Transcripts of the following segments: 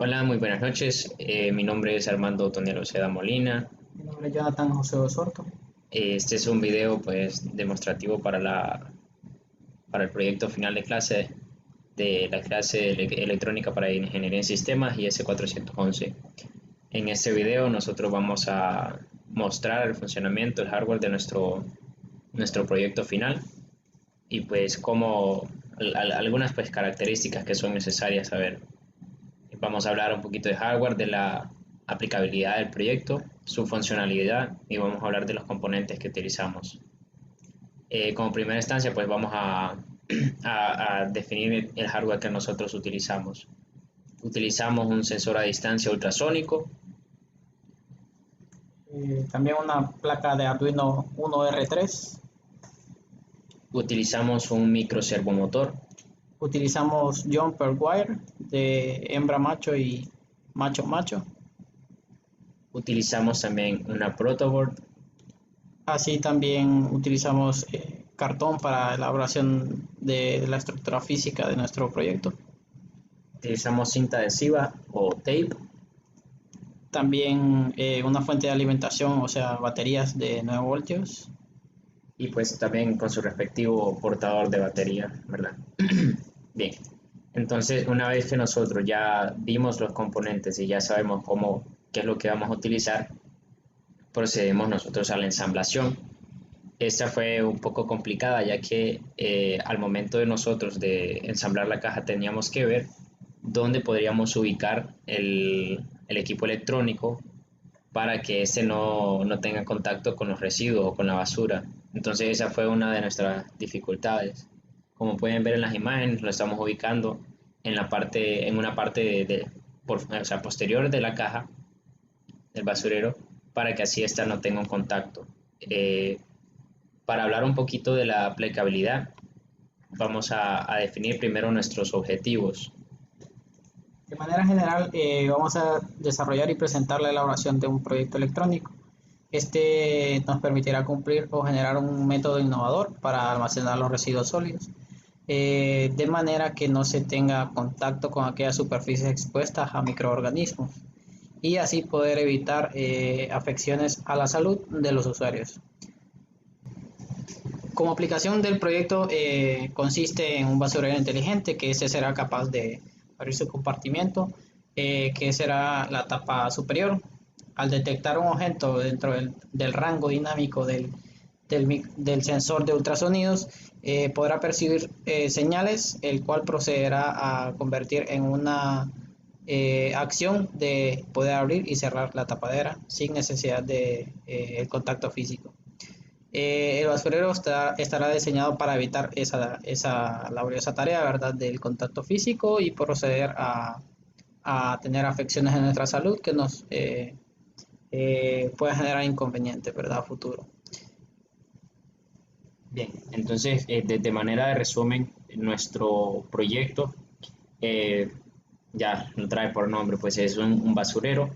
Hola, muy buenas noches. Mi nombre es Armando Toniel Ojeda Molina. Mi nombre es Jonathan José Osorto. Este es un video pues demostrativo para el proyecto final de clase de la clase de electrónica para ingeniería en sistemas y S411. En este video nosotros vamos a mostrar el funcionamiento, el hardware de nuestro proyecto final y pues como algunas pues características que son necesarias saber. Vamos a hablar un poquito de hardware, de la aplicabilidad del proyecto, su funcionalidad y vamos a hablar de los componentes que utilizamos. Como primera instancia, pues vamos a definir el hardware que nosotros utilizamos. Utilizamos un sensor a distancia ultrasónico, También una placa de Arduino 1R3. utilizamos un micro servomotor, Utilizamos jumper wire de hembra macho y macho macho. utilizamos también una protoboard, Así también utilizamos cartón para elaboración de la estructura física de nuestro proyecto. utilizamos cinta adhesiva o tape, También una fuente de alimentación, o sea, baterías de 9 voltios. y pues también con su respectivo portador de batería, ¿verdad? Bien, entonces una vez que nosotros ya vimos los componentes y ya sabemos qué es lo que vamos a utilizar, procedemos nosotros a la ensamblación. Esta fue un poco complicada ya que al momento de nosotros de ensamblar la caja teníamos que ver dónde podríamos ubicar el equipo electrónico para que este no tenga contacto con los residuos o con la basura. Entonces esa fue una de nuestras dificultades. Como pueden ver en las imágenes, lo estamos ubicando en una parte o sea, posterior de la caja del basurero para que así ésta no tenga un contacto. Para hablar un poquito de la aplicabilidad, vamos a definir primero nuestros objetivos. De manera general, vamos a desarrollar y presentar la elaboración de un proyecto electrónico. Este nos permitirá cumplir o generar un método innovador para almacenar los residuos sólidos, de manera que no se tenga contacto con aquellas superficies expuestas a microorganismos y así poder evitar afecciones a la salud de los usuarios. Como aplicación del proyecto consiste en un basurero inteligente que ese será capaz de abrir su compartimento, que será la tapa superior. Al detectar un objeto dentro del rango dinámico del sensor de ultrasonidos, podrá percibir señales, el cual procederá a convertir en una acción de poder abrir y cerrar la tapadera sin necesidad de el contacto físico. El basurero estará diseñado para evitar esa laboriosa tarea, ¿verdad?, del contacto físico y proceder a tener afecciones en nuestra salud que nos puede generar inconvenientes, ¿verdad?, a futuro. Bien, entonces de manera de resumen, nuestro proyecto ya lo trae por nombre, pues es un basurero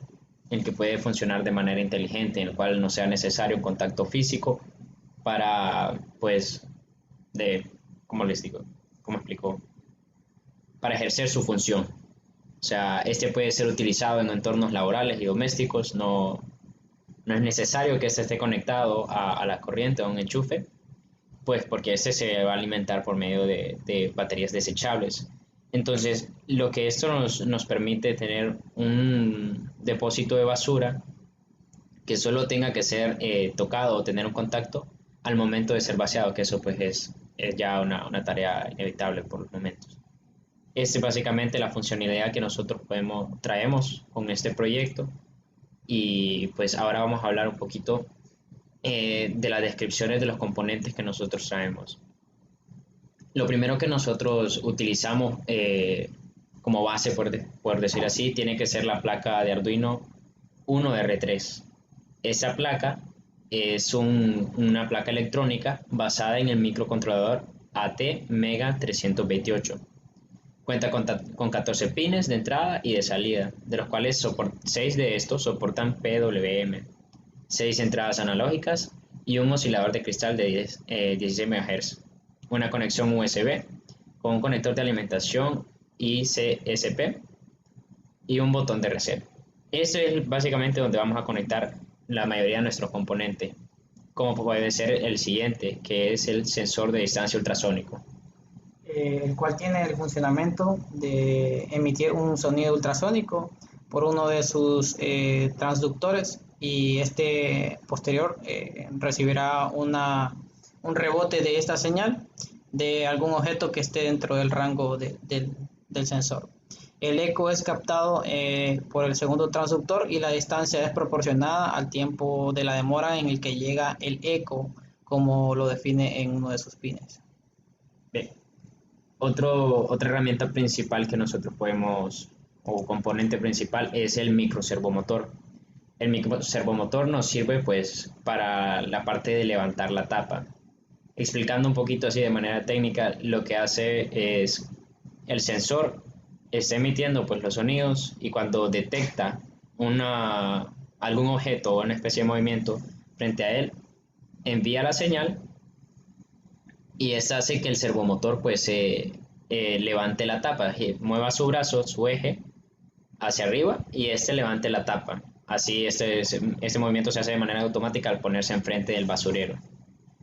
en el que puede funcionar de manera inteligente, en el cual no sea necesario un contacto físico para, pues, ¿cómo les digo? ¿Cómo explico? Para ejercer su función. O sea, este puede ser utilizado en entornos laborales y domésticos, no es necesario que este esté conectado a la corriente o a un enchufe, pues porque este se va a alimentar por medio de baterías desechables. Entonces, lo que esto nos permite tener un depósito de basura que solo tenga que ser tocado o tener un contacto al momento de ser vaciado, que eso pues es ya una tarea inevitable por los momentos. Es básicamente la funcionalidad que nosotros traemos con este proyecto y pues ahora vamos a hablar un poquito de las descripciones de los componentes que nosotros traemos. Lo primero que nosotros utilizamos como base, por decir así, tiene que ser la placa de Arduino 1R3. Esa placa es una placa electrónica basada en el microcontrolador AT Mega 328. Cuenta con 14 pines de entrada y de salida, de los cuales 6 de estos soportan PWM, 6 entradas analógicas y un oscilador de cristal de 16 MHz, una conexión USB con un conector de alimentación ICSP, y un botón de reset. Ese es básicamente donde vamos a conectar la mayoría de nuestros componentes, como puede ser el siguiente, que es el sensor de distancia ultrasónico. El cual tiene el funcionamiento de emitir un sonido ultrasónico por uno de sus transductores, y este posterior recibirá un rebote de esta señal de algún objeto que esté dentro del rango del sensor. El eco es captado por el segundo transductor y la distancia es proporcionada al tiempo de la demora en el que llega el eco, como lo define en uno de sus pines. Bien. Otra herramienta principal que nosotros podemos, o componente principal, es el microservomotor. El microservomotor nos sirve pues para la parte de levantar la tapa. Explicando un poquito así de manera técnica, lo que hace es el sensor está emitiendo pues los sonidos, y cuando detecta algún objeto o una especie de movimiento frente a él, envía la señal, y esta hace que el servomotor pues levante la tapa, mueva su brazo, su eje hacia arriba, y este levante la tapa. Así este movimiento se hace de manera automática al ponerse enfrente del basurero.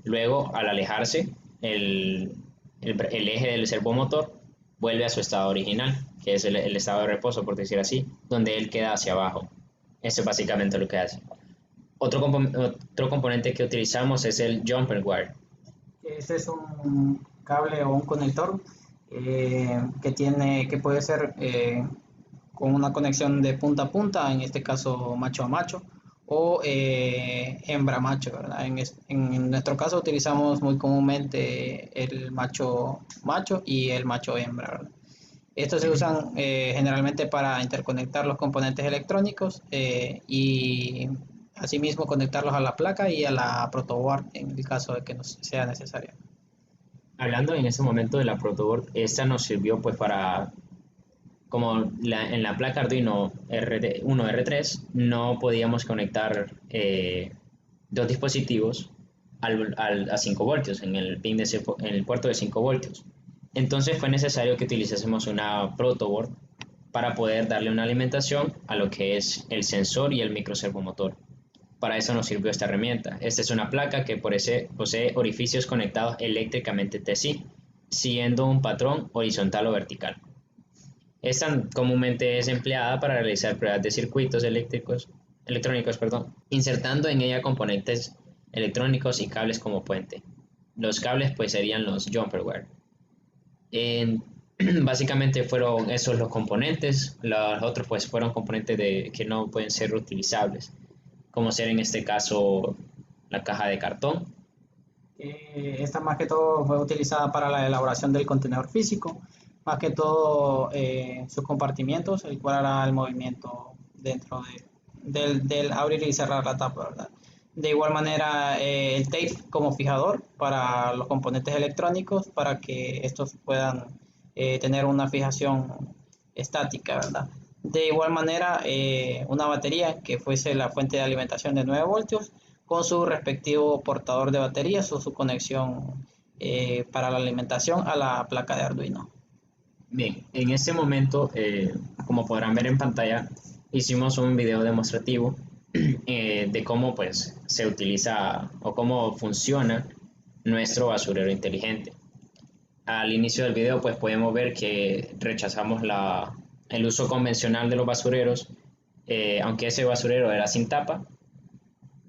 Luego, al alejarse, el eje del servomotor vuelve a su estado original, que es el estado de reposo, por decir así, donde él queda hacia abajo. Eso es básicamente lo que hace. Otro componente que utilizamos es el jumper wire. Este es un cable o un conector que puede ser con una conexión de punta a punta, en este caso macho a macho, o hembra macho, ¿verdad? En nuestro caso utilizamos muy comúnmente el macho macho y el macho hembra, ¿verdad? Estos se usan generalmente para interconectar los componentes electrónicos y asimismo conectarlos a la placa y a la protoboard en el caso de que nos sea necesario. Hablando en ese momento de la protoboard, esta nos sirvió pues para, como en la placa Arduino RT1 R3 no podíamos conectar dos dispositivos a 5 voltios en el en el puerto de 5 voltios. Entonces fue necesario que utilizásemos una protoboard para poder darle una alimentación a lo que es el sensor y el microservomotor. Para eso nos sirvió esta herramienta. Esta es una placa que posee orificios conectados eléctricamente entre sí, siguiendo un patrón horizontal o vertical. Esta comúnmente es empleada para realizar pruebas de circuitos electrónicos, insertando en ella componentes electrónicos y cables como puente. Los cables pues serían los jumper wire. Básicamente fueron esos los componentes. Los otros pues fueron componentes que no pueden ser reutilizables, como ser en este caso la caja de cartón. Esta más que todo fue utilizada para la elaboración del contenedor físico, más que todo sus compartimientos, el cual hará el movimiento dentro del abrir y cerrar la tapa, ¿verdad? De igual manera, el tape como fijador para los componentes electrónicos, para que estos puedan tener una fijación estática, ¿verdad? De igual manera, una batería que fuese la fuente de alimentación de 9 voltios con su respectivo portador de baterías o su conexión para la alimentación a la placa de Arduino. Bien, en este momento, como podrán ver en pantalla, hicimos un video demostrativo de cómo pues se utiliza o cómo funciona nuestro basurero inteligente. Al inicio del video pues podemos ver que rechazamos el uso convencional de los basureros, aunque ese basurero era sin tapa,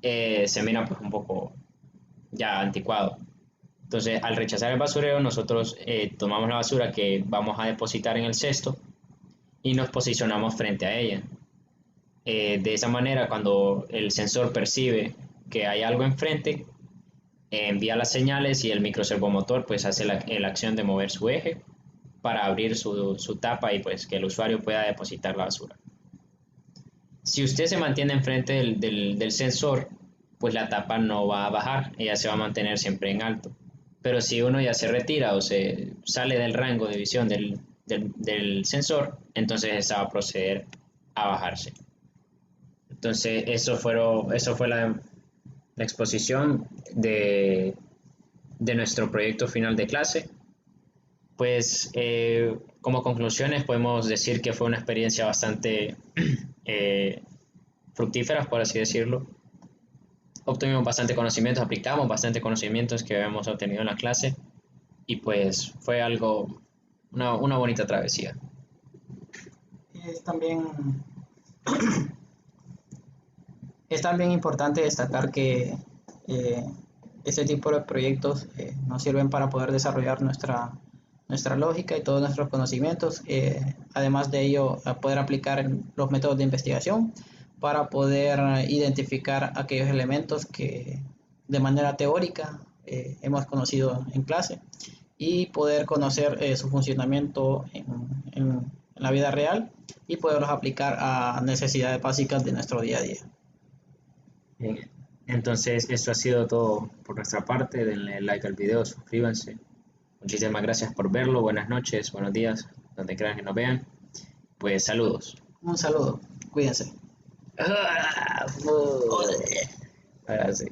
se mira pues un poco ya anticuado. Entonces, al rechazar el basurero, nosotros tomamos la basura que vamos a depositar en el cesto y nos posicionamos frente a ella. De esa manera, cuando el sensor percibe que hay algo enfrente, envía las señales y el microservomotor pues hace la acción de mover su eje para abrir su tapa y pues que el usuario pueda depositar la basura. Si usted se mantiene enfrente del sensor, pues la tapa no va a bajar, ella se va a mantener siempre en alto. Pero si uno ya se retira o se sale del rango de visión del sensor, entonces esa va a proceder a bajarse. Entonces eso fue la exposición de nuestro proyecto final de clase. Pues como conclusiones podemos decir que fue una experiencia bastante fructífera, por así decirlo. Obtuvimos bastante conocimientos, aplicamos bastante conocimientos que habíamos obtenido en la clase y pues fue algo, una bonita travesía. Es también, es también importante destacar que eh, este tipo de proyectos nos sirven para poder desarrollar nuestra lógica y todos nuestros conocimientos. Además de ello, a poder aplicar los métodos de investigación para poder identificar aquellos elementos que de manera teórica hemos conocido en clase y poder conocer su funcionamiento en la vida real y poderlos aplicar a necesidades básicas de nuestro día a día. Bien, entonces esto ha sido todo por nuestra parte. Denle like al video, suscríbanse. Muchísimas gracias por verlo. Buenas noches, buenos días, donde crean que nos vean. Pues saludos. Un saludo, cuídense. Ahora sí.